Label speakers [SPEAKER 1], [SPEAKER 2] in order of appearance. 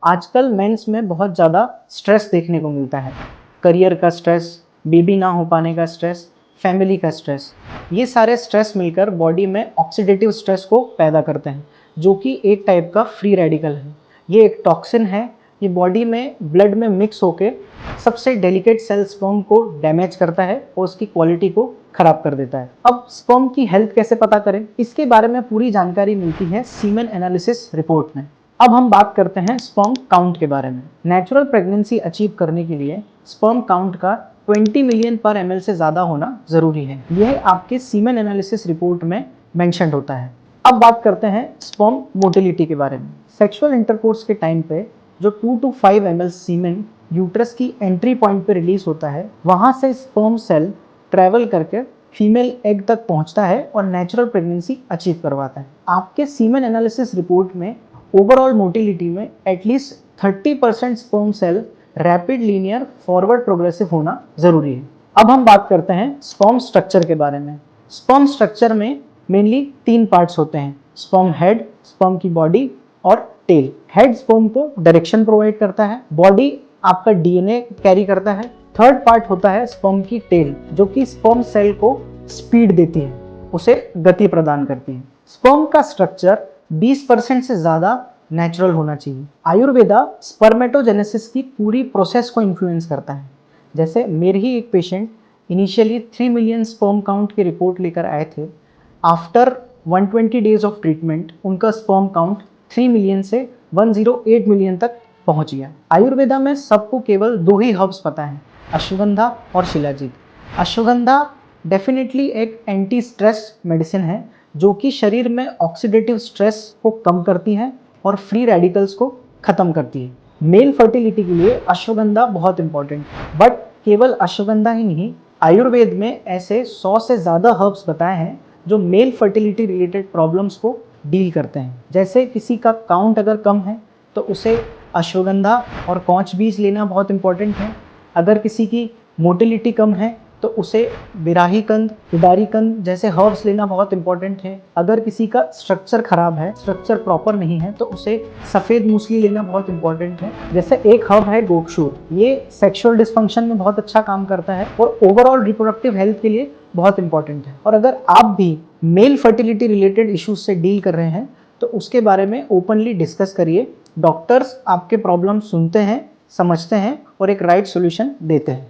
[SPEAKER 1] आजकल मेंस में बहुत ज़्यादा स्ट्रेस देखने को मिलता है। करियर का स्ट्रेस, बेबी ना हो पाने का स्ट्रेस, फैमिली का स्ट्रेस, ये सारे स्ट्रेस मिलकर बॉडी में ऑक्सीडेटिव स्ट्रेस को पैदा करते हैं, जो कि एक टाइप का फ्री रेडिकल है। ये एक टॉक्सिन है। ये बॉडी में ब्लड में मिक्स होके सबसे डेलिकेट सेल स्पर्म को डैमेज करता है और उसकी क्वालिटी को खराब कर देता है। अब स्पर्म की हेल्थ कैसे पता करें, इसके बारे में पूरी जानकारी मिलती है सीमेन एनालिसिस रिपोर्ट में। अब हम बात करते हैं स्पर्म काउंट के बारे में। नेचुरल प्रेगनेंसी अचीव करने के लिए स्पर्म काउंट का 20 मिलियन पर ml से ज़्यादा होना ज़रूरी है। यह आपके सीमेन एनालिसिस रिपोर्ट में मेंशन होता है। अब बात करते हैं स्पर्म मोटिलिटी के बारे में। सेक्सुअल इंटरकोर्स के टाइम पे जो 2 to 5 ml सीमेन यूट्रस की एंट्री पॉइंट पे रिलीज होता है, वहाँ से स्पर्म सेल ट्रैवल करके फीमेल एग तक पहुँचता है और नेचुरल प्रेगनेंसी अचीव करवाता है। आपके सीमेन एनालिसिस रिपोर्ट में ओवरऑल मोटिलिटी में at least 30% sperm cell rapid linear forward progressive होना जरूरी है। अब हम बात करते हैं स्पर्म स्ट्रक्चर के बारे में। स्पर्म स्ट्रक्चर में मेनली 3 पार्ट्स होते हैं: स्पर्म हेड, स्पर्म की बॉडी और टेल। हेड स्पर्म को डायरेक्शन प्रोवाइड करता है, बॉडी आपका डीएनए कैरी करता है। थर्ड पार्ट होता है स्पर्म की टेल, जो कि स्पर्म सेल को स्पीड देती है, उसे गति प्रदान करती है। स्पर्म का स्ट्रक्चर 20% से ज़्यादा नेचुरल होना चाहिए। आयुर्वेदा स्पर्मेटोजेनेसिस की पूरी प्रोसेस को इन्फ्लुएंस करता है। जैसे मेरे ही एक patient initially 3 million sperm count की रिपोर्ट लेकर आए थे। आफ्टर 120 डेज ऑफ ट्रीटमेंट उनका स्पर्म काउंट 3 मिलियन से 108 मिलियन तक पहुंच गया। आयुर्वेदा में सबको केवल 2 ही हर्ब्स पता है, अश्वगंधा और शिलाजीत। अश्वगंधा डेफिनेटली एक एंटी स्ट्रेस मेडिसिन है, जो कि शरीर में ऑक्सीडेटिव स्ट्रेस को कम करती है और फ्री रेडिकल्स को खत्म करती है। मेल फर्टिलिटी के लिए अश्वगंधा बहुत इंपॉर्टेंट है, बट केवल अश्वगंधा ही नहीं, आयुर्वेद में ऐसे 100 से ज़्यादा हर्ब्स बताए हैं जो मेल फर्टिलिटी रिलेटेड प्रॉब्लम्स को डील करते हैं। जैसे किसी का काउंट अगर कम है तो उसे अश्वगंधा और कौच बीज लेना बहुत इंपॉर्टेंट है। अगर किसी की मोटिलिटी कम है तो उसे बिराही कंद, उदारी कंद जैसे हर्ब्स लेना बहुत इंपॉर्टेंट है। अगर किसी का स्ट्रक्चर खराब है, स्ट्रक्चर प्रॉपर नहीं है, तो उसे सफ़ेद मूसली लेना बहुत इंपॉर्टेंट है। जैसे एक हर्ब है गोक्षूर, ये सेक्सुअल डिस्फंक्शन में बहुत अच्छा काम करता है और ओवरऑल रिप्रोडक्टिव हेल्थ के लिए बहुत इंपॉर्टेंट है। और अगर आप भी मेल फर्टिलिटी रिलेटेड इश्यूज से डील कर रहे हैं तो उसके बारे में ओपनली डिस्कस करिए। डॉक्टर्स आपके प्रॉब्लम सुनते हैं, समझते हैं और एक राइट सोल्यूशन देते हैं।